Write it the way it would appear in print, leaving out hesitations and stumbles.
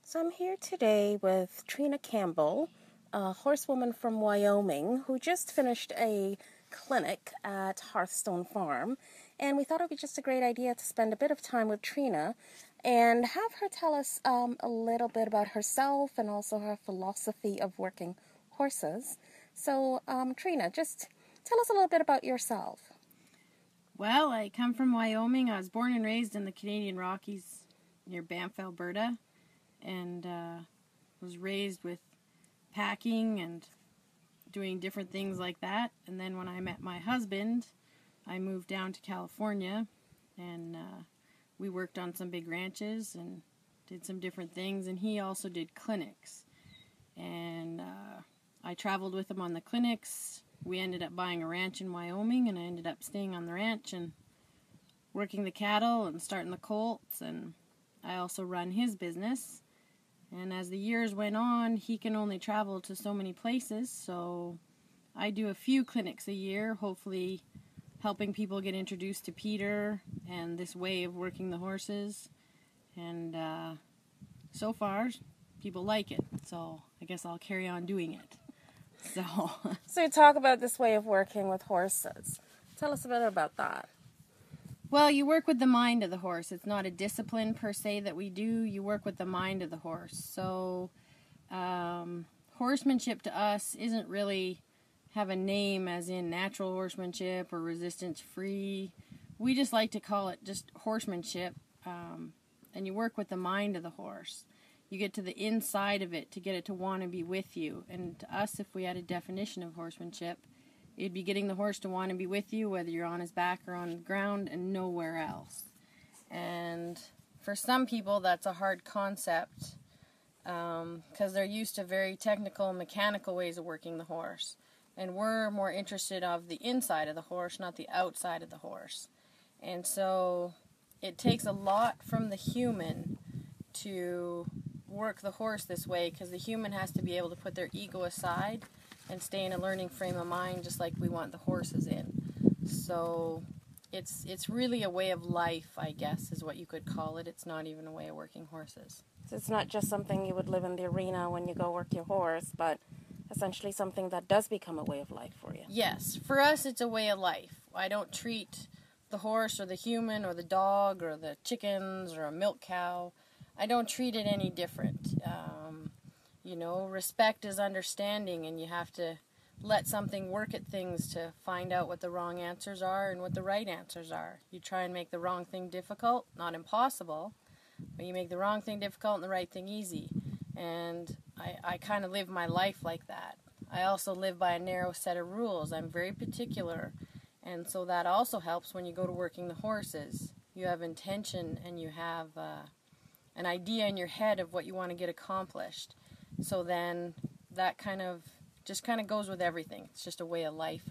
So I'm here today with Trina Campbell, a horsewoman from Wyoming who just finished a clinic at Hearthstone Farm, and we thought it would be just a great idea to spend a bit of time with Trina and have her tell us a little bit about herself and also her philosophy of working horses. So Trina, just tell us a little bit about yourself. Well, I come from Wyoming. I was born and raised in the Canadian Rockies near Banff, Alberta, and was raised with packing and doing different things like that. And then when I met my husband, I moved down to California, and we worked on some big ranches and did some different things, and he also did clinics. And I traveled with him on the clinics. We ended up buying a ranch in Wyoming, and I ended up staying on the ranch and working the cattle and starting the colts, and I also run his business. And as the years went on, he can only travel to so many places, so I do a few clinics a year, hopefully helping people get introduced to Peter and this way of working the horses. And so far, people like it, so I guess I'll carry on doing it. So you talk about this way of working with horses. Tell us a bit about that. Well, you work with the mind of the horse. It's not a discipline per se that we do. You work with the mind of the horse. So horsemanship to us isn't really have a name as in natural horsemanship or resistance free. We just like to call it just horsemanship, and you work with the mind of the horse. You get to the inside of it to get it to want to be with you. And to us, if we had a definition of horsemanship, it'd be getting the horse to want to be with you, whether you're on his back or on the ground, and nowhere else. And for some people, that's a hard concept because they're used to very technical, mechanical ways of working the horse. And we're more interested of the inside of the horse, not the outside of the horse. And so it takes a lot from the human to work the horse this way, because the human has to be able to put their ego aside and stay in a learning frame of mind just like we want the horses in. So it's really a way of life, I guess, is what you could call it. It's not even a way of working horses. So it's not just something you would live in the arena when you go work your horse, but essentially something that does become a way of life for you. Yes, for us it's a way of life. I don't treat the horse or the human or the dog or the chickens or a milk cow, I don't treat it any different. Respect is understanding, and you have to let something work at things to find out what the wrong answers are and what the right answers are. You try and make the wrong thing difficult, not impossible, but you make the wrong thing difficult and the right thing easy. And I kind of live my life like that. I also live by a narrow set of rules. I'm very particular, and so that also helps when you go to working the horses. You have intention, and you have an idea in your head of what you want to get accomplished. So then that just kind of goes with everything. It's just a way of life.